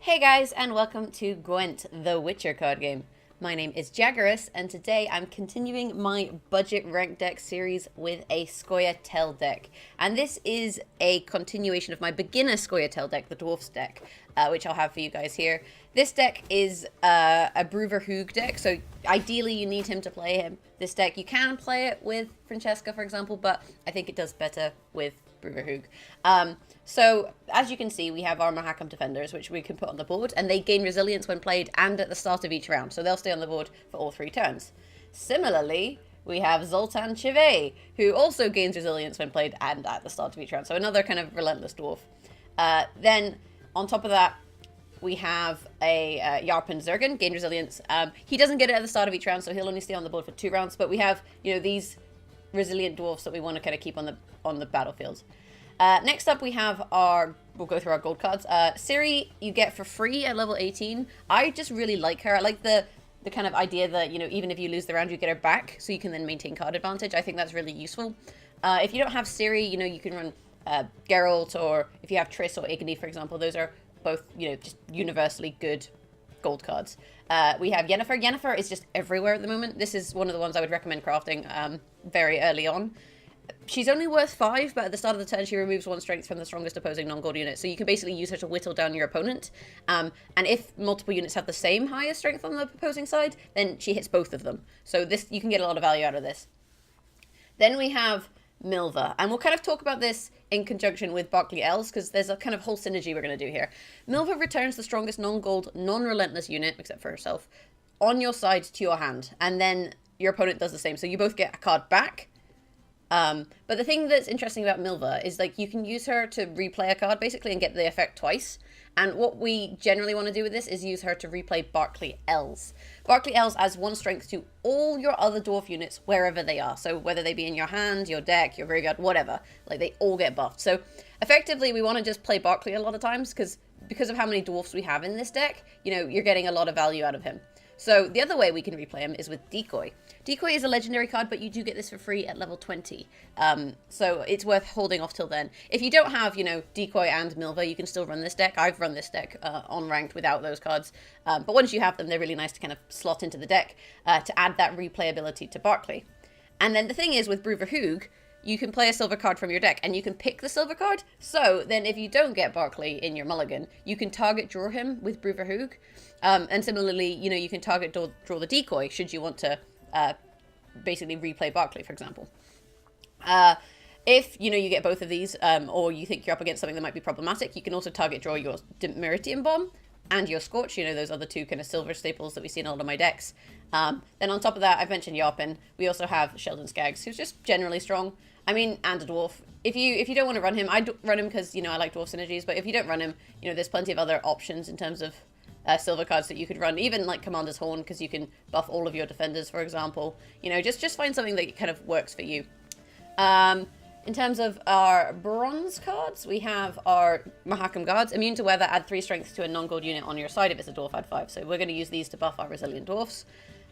Hey guys, and welcome to Gwent, the Witcher card game. My name is Jaggerus, and today I'm continuing my budget rank deck series with a Scoia'tael deck. And this is a continuation of my beginner Scoia'tael deck, the Dwarfs deck, which I'll have for you guys here. This deck is a Bruvahug deck, so ideally you need him to play him. This deck, you can play it with Francesca, for example, but I think it does better with Bruvahug. So, as you can see, we have our Mahakam defenders, which we can put on the board, and they gain resilience when played and at the start of each round, so they'll stay on the board for all 3 turns. Similarly, we have Scoia'tael, who also gains resilience when played and at the start of each round, so another kind of relentless dwarf. Then, on top of that, we have a Yarpen Zergen, gain resilience. He doesn't get it at the start of each round, so he'll only stay on the board for 2 rounds, but we have, these resilient dwarfs that we want to kind of keep on the battlefield. Next up, we have we'll go through our gold cards. Ciri, you get for free at level 18. I just really like her. I like the kind of idea that, even if you lose the round, you get her back, so you can then maintain card advantage. I think that's really useful. If you don't have Ciri, you can run Geralt, or if you have Triss or Igni, for example, those are both, just universally good gold cards. We have Yennefer. Yennefer is just everywhere at the moment. This is one of the ones I would recommend crafting very early on. She's only worth 5, but at the start of the turn she removes 1 strength from the strongest opposing non-gold unit, so you can basically use her to whittle down your opponent. And if multiple units have the same highest strength on the opposing side, then she hits both of them. So you can get a lot of value out of this. Then we have Milva, and we'll kind of talk about this in conjunction with Barclay Els, because there's a kind of whole synergy we're going to do here. Milva returns the strongest non-gold, non-relentless unit, except for herself, on your side to your hand, and then your opponent does the same, so you both get a card back. But the thing that's interesting about Milva is, you can use her to replay a card, basically, and get the effect twice. And what we generally want to do with this is use her to replay Barclay Els. Barclay Els adds 1 strength to all your other dwarf units, wherever they are. So whether they be in your hand, your deck, your graveyard, whatever. They all get buffed. So effectively, we want to just play Barclay a lot of times, because of how many dwarfs we have in this deck, you're getting a lot of value out of him. So the other way we can replay him is with Decoy. Decoy is a legendary card, but you do get this for free at level 20. So it's worth holding off till then. If you don't have, Decoy and Milva, you can still run this deck. I've run this deck on ranked without those cards. But once you have them, they're really nice to kind of slot into the deck to add that replayability to Barclay. And then the thing is, with Bruvahug, you can play a silver card from your deck, and you can pick the silver card. So then if you don't get Barclay in your mulligan, you can target draw him with Bruvahug. And similarly, you can target draw the Decoy, should you want to basically replay Barclay, for example. If, you get both of these, or you think you're up against something that might be problematic, you can also target draw your Meritium Bomb and your Scorch, those other 2 kind of silver staples that we see in all of my decks. Then on top of that, I've mentioned Yarpen. We also have Sheldon Skaggs, who's just generally strong. And a dwarf. If you don't want to run him, I run him because, I like dwarf synergies, but if you don't run him, there's plenty of other options in terms of silver cards that you could run, even like Commander's Horn, because you can buff all of your defenders, for example. Just find something that kind of works for you. In terms of our bronze cards, we have our Mahakam Guards. Immune to weather, add 3 strength to a non-gold unit on your side. If it's a dwarf, add 5. So we're going to use these to buff our resilient dwarfs.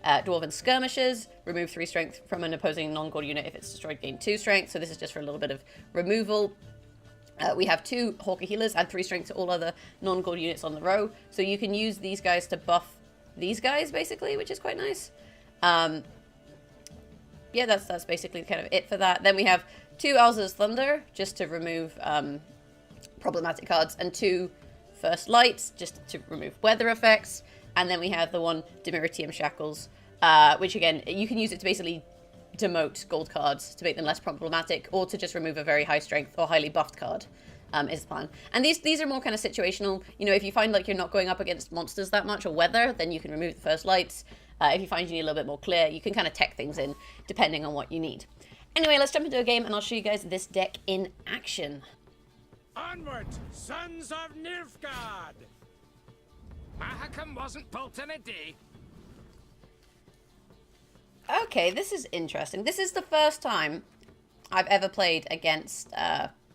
Dwarven Skirmishers, remove 3 strength from an opposing non-gold unit. If it's destroyed, gain 2 strength. So this is just for a little bit of removal. We have 2 Hawker Healers, add 3 strength to all other non-gold units on the row. So you can use these guys to buff these guys, basically, which is quite nice. Yeah, that's basically kind of it for that. Then we have 2 Alza's Thunder, just to remove problematic cards, and 2 First Lights, just to remove weather effects. And then we have the 1 Demeritium Shackles, which, again, you can use it to basically demote gold cards to make them less problematic, or to just remove a very high strength or highly buffed card, is the plan. And these are more kind of situational. If you find you're not going up against monsters that much or weather, then you can remove the First Lights. If you find you need a little bit more clear, you can kind of tech things in depending on what you need. Anyway, let's jump into a game and I'll show you guys this deck in action. Onward, sons of Nilfgaard! Mahakam wasn't built in a day. Okay, this is interesting. This is the first time I've ever played against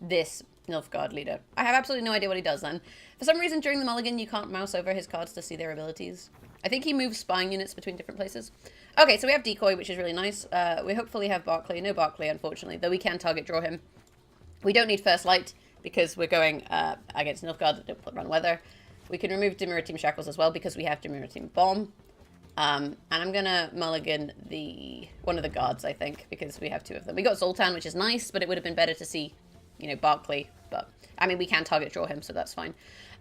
this Nilfgaard leader. I have absolutely no idea what he does then. For some reason, during the mulligan, you can't mouse over his cards to see their abilities. I think he moves spying units between different places. Okay, so we have Decoy, which is really nice. We hopefully have Barclay. No Barclay, unfortunately, though we can target draw him. We don't need First Light, because we're going against Nilfgaard that don't run weather. We can remove Demiritim Shackles as well because we have Demiritim Bomb. And I'm gonna mulligan one of the guards, I think, because we have 2 of them. We got Zoltan, which is nice, but it would have been better to see, you know, Barclay. But, I mean, we can target draw him, so that's fine.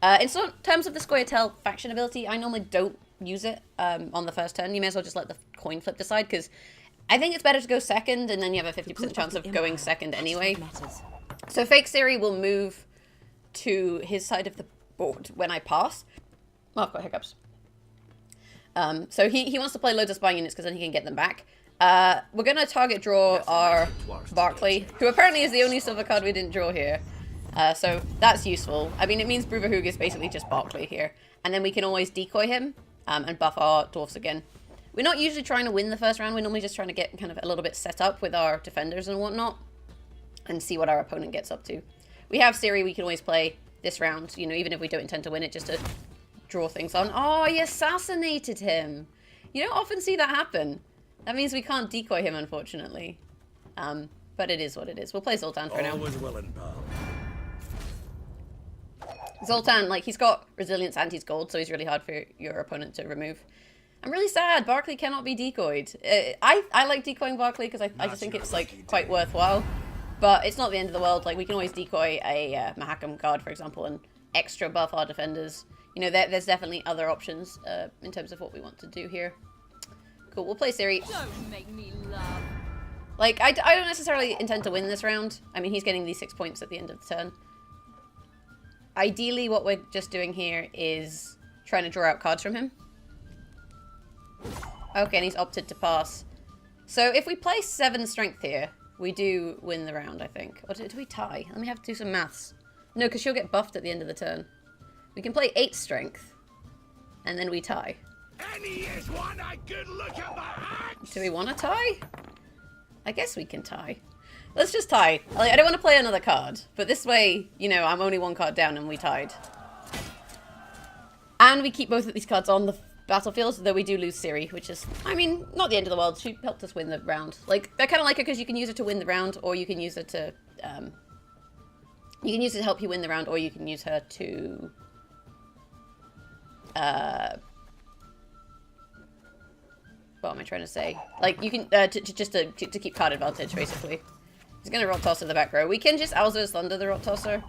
In terms of the Scoia'tael faction ability, I normally don't use it on the first turn. You may as well just let the coin flip decide, because I think it's better to go second, and then you have a 50% chance of going second anyway. So Fake Siri will move to his side of the board when I pass. Oh, I've got hiccups. So he wants to play loads of spy units because then he can get them back. We're going to target draw our Barclay, who apparently is the only silver card we didn't draw here. So that's useful. I mean, it means Bruvahug is basically just Barclay here. And then we can always decoy him and buff our dwarfs again. We're not usually trying to win the first round. We're normally just trying to get kind of a little bit set up with our defenders and whatnot. And see what our opponent gets up to. We have Siri, we can always play this round, you know, even if we don't intend to win it, just to draw things on. Oh, he assassinated him. You don't often see that happen. That means we can't decoy him, unfortunately. But it is what it is. We'll play Zoltan for now. Always willing, pal. Zoltan, like, he's got resilience and he's gold, so he's really hard for your opponent to remove. I'm really sad. Barclay cannot be decoyed. I like decoying Barclay because I just think it's, like, quite worthwhile. But it's not the end of the world. Like, we can always decoy a Mahakam card, for example, and extra buff our defenders. You know, there's definitely other options in terms of what we want to do here. Cool, we'll play Siri. Don't make me laugh. Like, I don't necessarily intend to win this round. I mean, he's getting these 6 points at the end of the turn. Ideally, what we're just doing here is trying to draw out cards from him. Okay, and he's opted to pass. So if we play 7 strength here, we do win the round, I think. Or do we tie? Let me have to do some maths. No, because she'll get buffed at the end of the turn. We can play 8 strength, and then we tie. Any is one I could look at my axe. Do we want to tie? I guess we can tie. Let's just tie. Like, I don't want to play another card, but this way, you know, I'm only 1 card down and we tied. And we keep both of these cards on the battlefield, though we do lose Siri, which is, I mean, not the end of the world. She helped us win the round. Like, I kind of like her because you can use her to win the round, or you can use her to, you can use her to help you win the round, or you can use her to, what am I trying to say? Like, you can, to keep card advantage, basically. He's gonna Rot Tosser the back row. We can just Alzur's Thunder the Rot Tosser,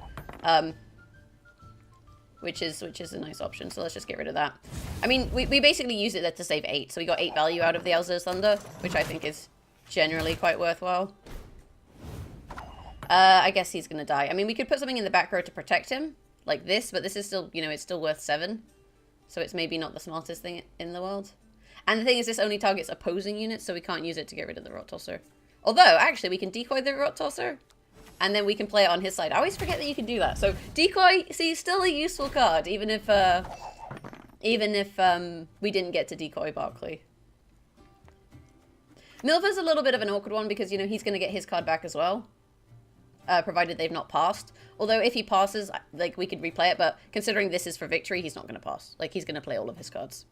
which is a nice option, so let's just get rid of that. I mean, we basically use it to save 8, so we got 8 value out of the Alzur's Thunder, which I think is generally quite worthwhile. I guess he's gonna die. I mean, we could put something in the back row to protect him, like this, but this is still, you know, it's still worth 7. So it's maybe not the smartest thing in the world. And the thing is, this only targets opposing units, so we can't use it to get rid of the Rot Tosser. Although, actually, we can decoy the Rot Tosser, and then we can play it on his side. I always forget that you can do that. So decoy, see, still a useful card, even if we didn't get to decoy Barclay. Milva's a little bit of an awkward one because, you know, he's going to get his card back as well. Provided they've not passed. Although if he passes, like, we could replay it, but considering this is for victory, he's not going to pass. Like, he's going to play all of his cards.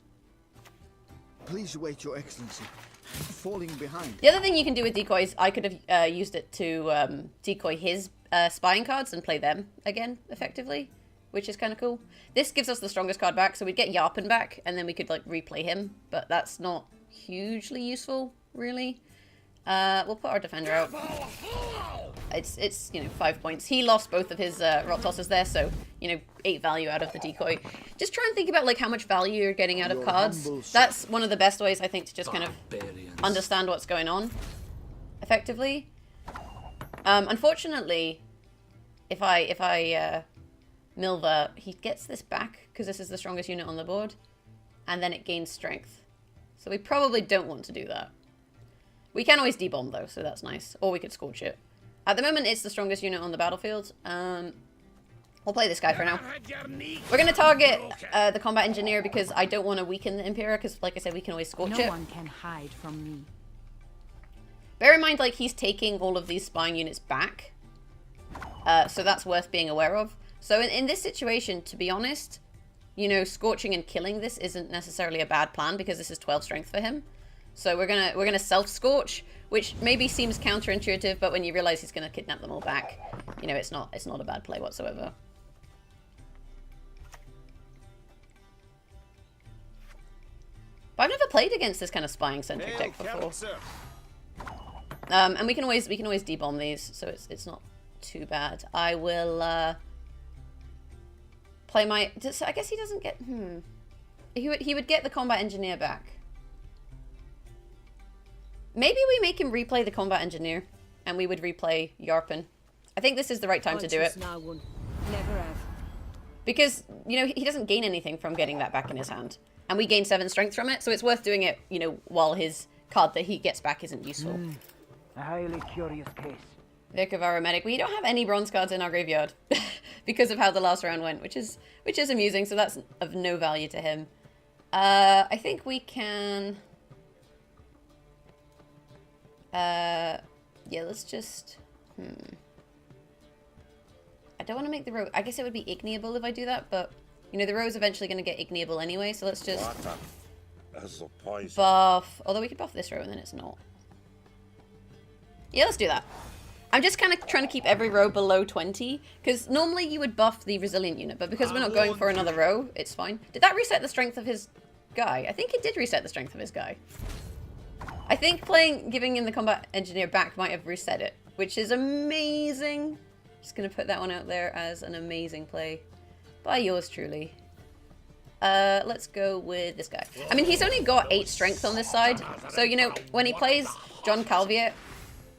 Please wait, Your Excellency. I'm falling behind. The other thing you can do with decoys, I could have used it to decoy his spying cards and play them again, effectively, which is kind of cool. This gives us the strongest card back, so we'd get Yarpen back, and then we could, like, replay him, but that's not hugely useful, really. We'll put our defender out. It's you know, 5 points. He lost both of his Rot Tossers there, so, you know, 8 value out of the decoy. Just try and think about, like, how much value you're getting out of cards. That's one of the best ways, I think, to just kind of understand what's going on effectively. Unfortunately, if I Milva, he gets this back because this is the strongest unit on the board, and then it gains strength. So we probably don't want to do that. We can always debomb though, so that's nice. Or we could scorch it. At the moment, it's the strongest unit on the battlefield. We'll play this guy for now. We're going to target the combat engineer because I don't want to weaken the Impera because, like I said, we can always scorch it. No one can hide from me. Bear in mind, like, he's taking all of these spying units back. So that's worth being aware of. So in this situation, to be honest, you know, scorching and killing this isn't necessarily a bad plan because this is 12 strength for him. So we're gonna self-scorch, which maybe seems counterintuitive, but when you realize he's gonna kidnap them all back, you know, it's not a bad play whatsoever. played against this kind of spying-centric deck before. And we can always debomb these, so it's not too bad. I will play my... I guess he doesn't get... He would get the combat engineer back. Maybe we make him replay the combat engineer, and we would replay Yarpen. I think this is the right time to do it. Never have. Because, you know, he doesn't gain anything from getting that back in his hand. And we gain 7 strength from it, so it's worth doing it, you know, while his card that he gets back isn't useful. A highly curious case. Vic of Aromatic. We don't have any bronze cards in our graveyard because of how the last round went, which is amusing, so that's of no value to him. I think we can... yeah, let's just... I don't want to make the row... I guess it would be ignoble if I do that, but, you know, the row's eventually going to get ignoble anyway, so let's just buff... Although we could buff this row and then it's not. Yeah, let's do that. I'm just kind of trying to keep every row below 20, because normally you would buff the resilient unit, but because we're not going for another row, it's fine. Did that reset the strength of his guy? I think it did reset the strength of his guy. I think giving him the combat engineer back might have reset it, which is amazing. Just gonna put that one out there as an amazing play by yours truly. Let's go with this guy. I mean, he's only got 8 strength on this side, so, you know, when he plays John Calviet,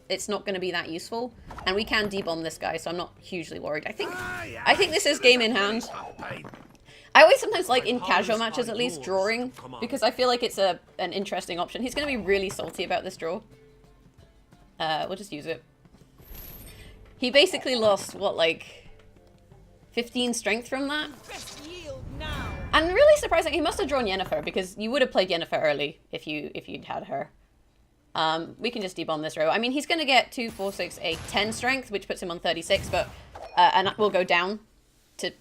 it's not going to be that useful, and we can debomb this guy, so I'm not hugely worried. I think this is game in hand. I always sometimes like, in casual matches at least, drawing, because I feel like it's an interesting option. He's going to be really salty about this draw. We'll just use it. He basically lost, what, like, 15 strength from that? And really surprising, he must have drawn Yennefer, because you would have played Yennefer early if you'd had her. We can just debomb this row. I mean, he's going to get 2, 4, 6, 8, 10 strength, which puts him on 36, but and we'll go down to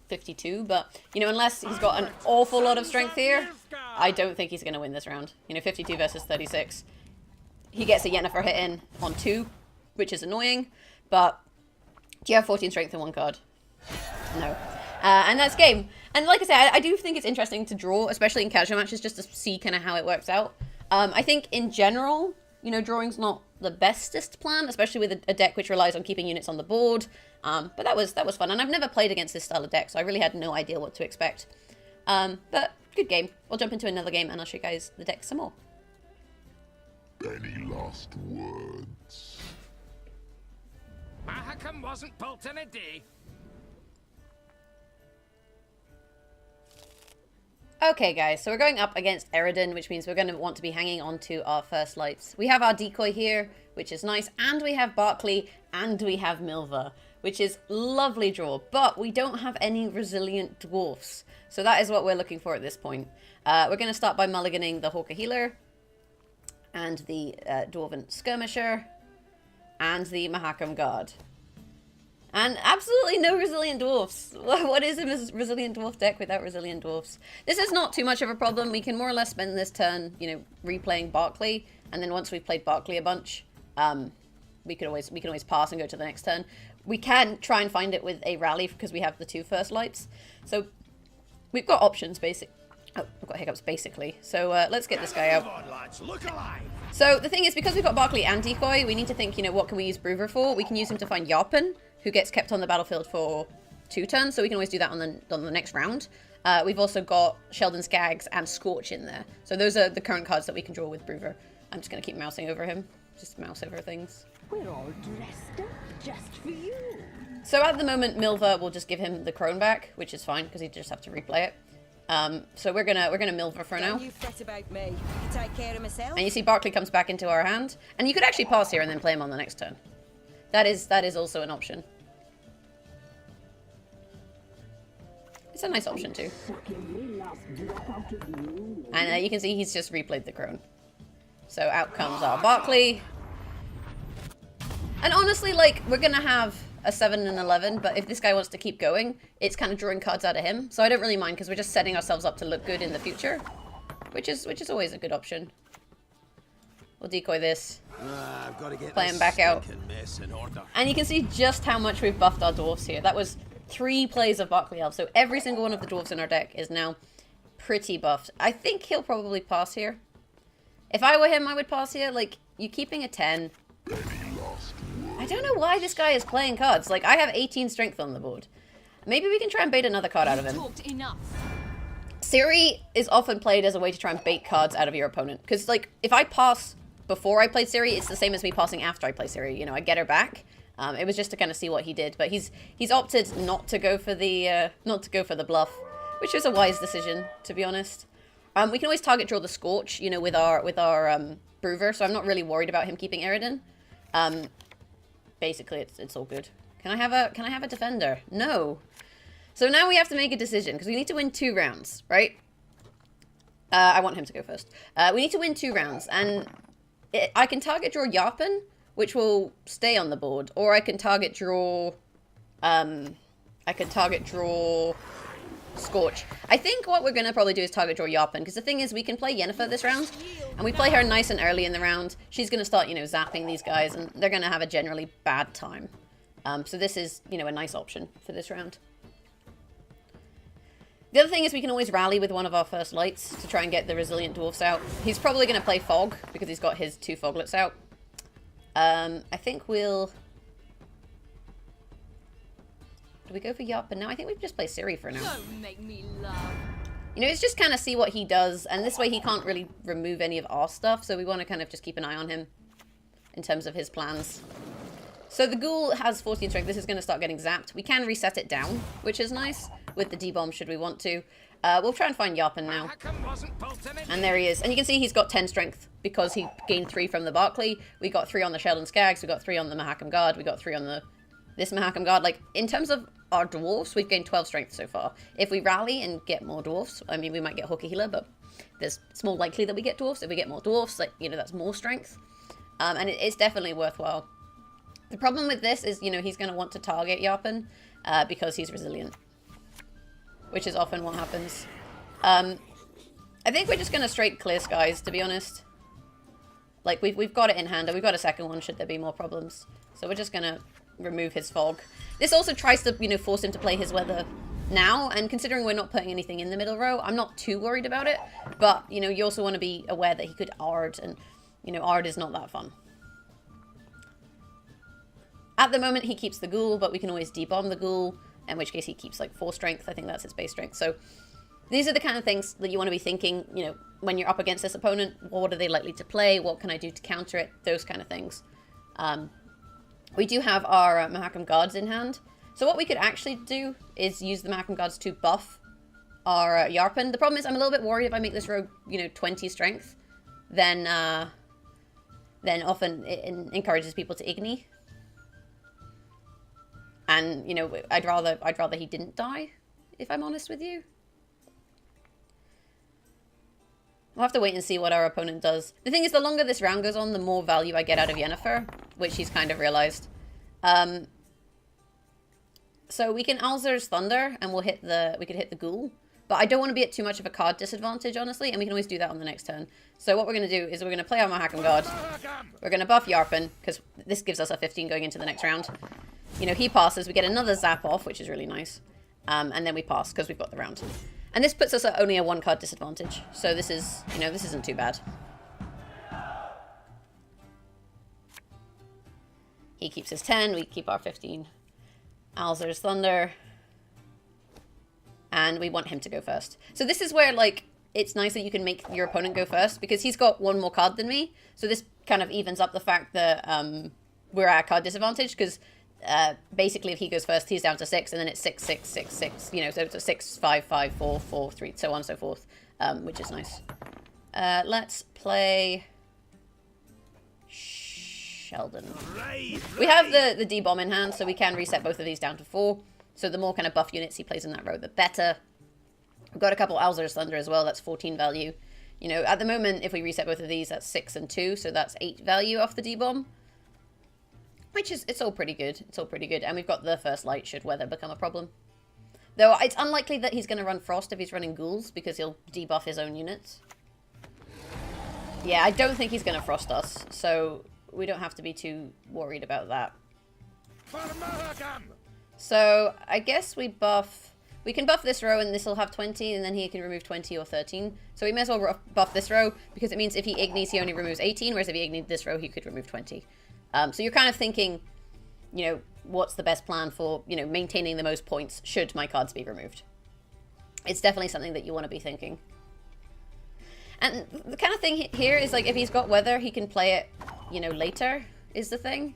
52. But, you know, unless he's got an awful lot of strength here, I don't think he's going to win this round. You know, 52 versus 36. He gets a Yennefer hit in on 2, which is annoying, but do you have 14 strength in one card? No. And that's game. And like I said, I do think it's interesting to draw, especially in casual matches, just to see kind of how it works out. I think in general, you know, drawing's not the bestest plan, especially with a deck which relies on keeping units on the board. But that was fun, and I've never played against this style of deck, so I really had no idea what to expect. But good game. We'll jump into another game, and I'll show you guys the deck some more. Any last words? Mahakam wasn't built in a day. Okay guys, so we're going up against Eredin, which means we're going to want to be hanging on to our first lights. We have our decoy here, which is nice, and we have Barclay, and we have Milva, which is lovely draw, but we don't have any resilient dwarfs. So that is what we're looking for at this point. We're going to start by mulliganing the Hawker Healer, and the Dwarven Skirmisher, and the Mahakam Guard. And absolutely no resilient dwarfs. What is a resilient dwarf deck without resilient dwarfs? This is not too much of a problem. We can more or less spend this turn, you know, replaying Barclay, and then once we've played Barclay a bunch, we can always pass and go to the next turn. We can try and find it with a rally because we have the 2 first lights. So we've got options, basically. Oh, I've got hiccups, basically. So let's get this guy out. So the thing is, because we've got Barclay and Decoy, we need to think, you know, what can we use Bruver for? We can use him to find Yarpen, who gets kept on the battlefield for 2 turns, so we can always do that on the next round. We've also got Sheldon Skaggs and Scorch in there. So those are the current cards that we can draw with Bruver. I'm just going to keep mousing over him. Just mouse over things. We're all dressed up just for you. So at the moment, Milva will just give him the Crone back, which is fine, because he'd just have to replay it. So we're gonna Milva for now. Don't you fret about me. I can take care of myself. And you see Barclay comes back into our hand. And you could actually pass here and then play him on the next turn. That is also an option. It's a nice option too. And you can see he's just replayed the Crone. So out comes our Barclay. And honestly, like, we're gonna have a 7 and 11, but if this guy wants to keep going, it's kind of drawing cards out of him. So I don't really mind, because we're just setting ourselves up to look good in the future, which is always a good option. We'll decoy this. I've got to get play him back out. mess in order. And you can see just how much we've buffed our dwarfs here. That was 3 plays of Barclay Els. So every single one of the dwarfs in our deck is now pretty buffed. I think he'll probably pass here. If I were him, I would pass here. Like, you keeping a 10. I don't know why this guy is playing cards. Like, I have 18 strength on the board. Maybe we can try and bait another card out of him. Talked enough. Siri is often played as a way to try and bait cards out of your opponent. Because, like, if I pass before I played Siri, it's the same as me passing after I play Siri. You know, I get her back. It was just to kind of see what he did. But he's opted not to go for the bluff, which is a wise decision, to be honest. We can always target draw the Scorch, you know, with our Brewer. So I'm not really worried about him keeping Eridan. Basically, it's all good. Can I have a defender? No. So now we have to make a decision, because we need to win 2 rounds, right? I want him to go first. We need to win 2 rounds, and I can target draw Yarpen, which will stay on the board, or I can target draw... Scorch. I think what we're going to probably do is target draw Yarpen, because the thing is, we can play Yennefer this round, and we play her nice and early in the round. She's going to start, you know, zapping these guys, and they're going to have a generally bad time. So this is, you know, a nice option for this round. The other thing is we can always rally with one of our first lights to try and get the resilient dwarfs out. He's probably going to play Fog, because he's got his 2 foglets out. I think we'll... Do we go for Yarpen now? I think we can just play Siri for now. Don't make me laugh. You know, it's just kind of see what he does, and this way he can't really remove any of our stuff, so we want to kind of just keep an eye on him in terms of his plans. So the Ghoul has 14 strength. This is going to start getting zapped. We can reset it down, which is nice, with the D-bomb should we want to. We'll try and find Yarpen now. And there he is. And you can see he's got 10 strength because he gained 3 from the Barclay. We got 3 on the Sheldon Skags. We got 3 on the Mahakam Guard. We got 3 on this Mahakam Guard. Like, in terms of our dwarfs, we've gained 12 strength so far. If we rally and get more dwarfs, I mean, we might get Hooker Healer, but it's more likely that we get dwarfs. If we get more dwarfs, like, you know, that's more strength. And it's definitely worthwhile. The problem with this is, you know, he's going to want to target Yarpen because he's resilient, which is often what happens. I think we're just going to straight clear skies, to be honest. Like, we've got it in hand, and we've got a second one should there be more problems. So we're just going to remove his fog. This also tries to, you know, force him to play his weather now, and considering we're not putting anything in the middle row, I'm not too worried about it. But, you know, you also want to be aware that he could Ard, and, you know, Ard is not that fun. At the moment, he keeps the Ghoul, but we can always debomb the Ghoul, in which case he keeps, like, 4 strength. I think that's his base strength. So these are the kind of things that you want to be thinking, you know, when you're up against this opponent. What are they likely to play? What can I do to counter it? Those kind of things. We do have our Mahakam Guards in hand. So what we could actually do is use the Mahakam Guards to buff our Yarpen. The problem is I'm a little bit worried if I make this rogue, you know, 20 strength, then often it encourages people to Igni. And, you know, I'd rather he didn't die, if I'm honest with you. We'll have to wait and see what our opponent does. The thing is, the longer this round goes on, the more value I get out of Yennefer, which he's kind of realized. So we can Alzur's Thunder, and we could hit the Ghoul. But I don't want to be at too much of a card disadvantage, honestly, and we can always do that on the next turn. So what we're going to do is we're going to play our Mahakam Guard. We're going to buff Yarpen, because this gives us a 15 going into the next round. You know, he passes, we get another zap off, which is really nice. And then we pass, because we've got the round. And this puts us at only a 1 card disadvantage. So this is, you know, this isn't too bad. He keeps his 10, we keep our 15. Alzur's Thunder. And we want him to go first. So this is where, like, it's nice that you can make your opponent go first, because he's got 1 more card than me. So this kind of evens up the fact that we're at a card disadvantage, because basically if he goes first, he's down to 6, and then it's 6, 6, 6, 6. You know, so it's a 6, 5, 5, 4, 4, 3, so on and so forth, which is nice. Let's play Sheldon. We have the D-bomb in hand, so we can reset both of these down to 4. So the more kind of buff units he plays in that row, the better. We've got a couple Alzur's Thunder as well. That's 14 value. You know, at the moment, if we reset both of these, that's 6 and 2. So that's 8 value off the D-bomb. Which is, it's all pretty good. It's all pretty good. And we've got the first light should weather become a problem. Though it's unlikely that he's going to run Frost if he's running Ghouls, because he'll debuff his own units. Yeah, I don't think he's going to Frost us. So we don't have to be too worried about that. So I guess we buff... we can buff this row and this will have 20, and then he can remove 20 or 13. So we may as well buff this row, because it means if he ignites, he only removes 18, whereas if he ignites this row, he could remove 20. So you're kind of thinking, you know, what's the best plan for, you know, maintaining the most points should my cards be removed. It's definitely something that you want to be thinking. And the kind of thing here is, like, if he's got weather, he can play it, you know, later, is the thing.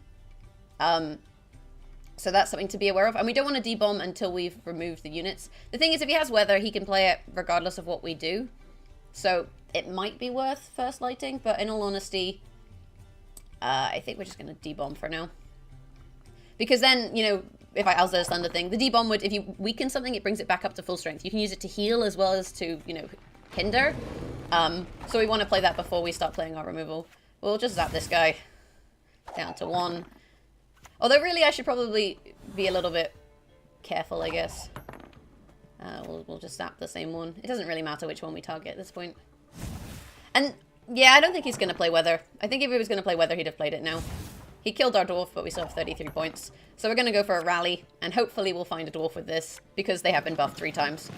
So that's something to be aware of. And we don't want to debomb until we've removed the units. The thing is, if he has weather, he can play it regardless of what we do. So it might be worth first lighting, but in all honesty, I think we're just going to debomb for now. Because then, you know, if I Alzur's Thunder thing, the debomb would, if you weaken something, it brings it back up to full strength. You can use it to heal as well as to, you know, hinder. So we want to play that before we start playing our removal. We'll just zap this guy down to 1. Although really I should probably be a little bit careful, I guess. We'll just zap the same one. It doesn't really matter which one we target at this point. And yeah, I don't think he's going to play weather. I think if he was going to play weather, he'd have played it now. He killed our dwarf, but we still have 33 points. So we're going to go for a rally, and hopefully we'll find a dwarf with this, because they have been buffed 3 times.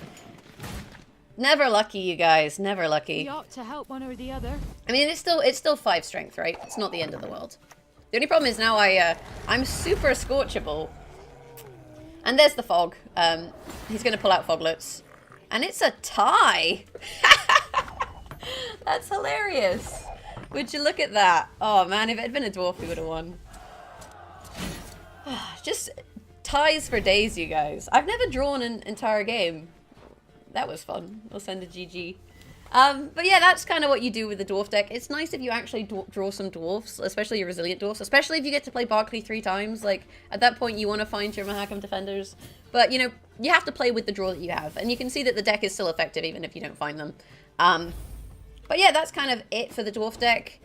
Never lucky, you guys. Never lucky. We ought to help one or the other. I mean, it's still 5 strength, right? It's not the end of the world. The only problem is now I'm super scorchable. And there's the fog. He's going to pull out foglets. And it's a tie! That's hilarious. Would you look at that? Oh man, if it had been a dwarf, we would have won. Just ties for days, you guys. I've never drawn an entire game. That was fun. We'll send a GG. But yeah, that's kind of what you do with the dwarf deck. It's nice if you actually draw some dwarfs, especially your resilient dwarfs, especially if you get to play Barclay 3 times. Like, at that point, you want to find your Mahakam defenders. But, you know, you have to play with the draw that you have. And you can see that the deck is still effective, even if you don't find them. But yeah, that's kind of it for the dwarf deck.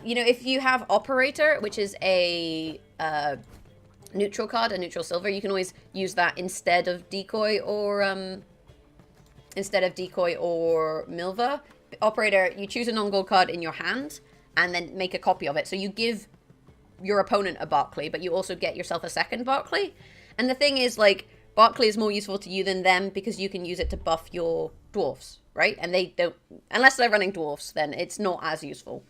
You know, if you have Operator, which is a neutral card, a neutral silver, you can always use that instead of Decoy or Milva. Operator, you choose a non-gold card in your hand and then make a copy of it. So you give your opponent a Barclay, but you also get yourself a second Barclay. And the thing is, like, Barclay is more useful to you than them because you can use it to buff your dwarfs, right? And they don't, unless they're running dwarfs, then it's not as useful.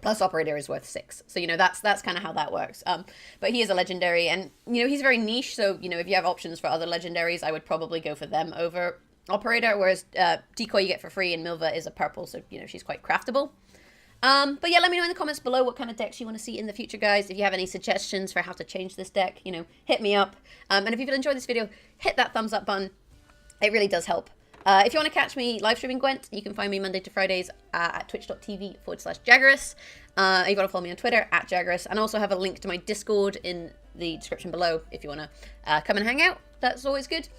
Plus Operator is worth 6. So, you know, that's kind of how that works. But he is a legendary, and, you know, he's very niche. So, you know, if you have options for other legendaries, I would probably go for them over Operator. Whereas Decoy you get for free, and Milva is a purple. So, you know, she's quite craftable. But yeah, let me know in the comments below what kind of decks you want to see in the future, guys. If you have any suggestions for how to change this deck, you know, hit me up. And if you've enjoyed this video, hit that thumbs up button. It really does help. If you want to catch me live streaming Gwent, you can find me Monday to Fridays at twitch.tv/Jaggerus. If you want to follow me on Twitter, @Jaggerus. And I also have a link to my Discord in the description below if you want to come and hang out. That's always good.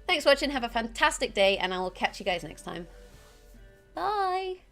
Thanks for watching. Have a fantastic day, and I will catch you guys next time. Bye!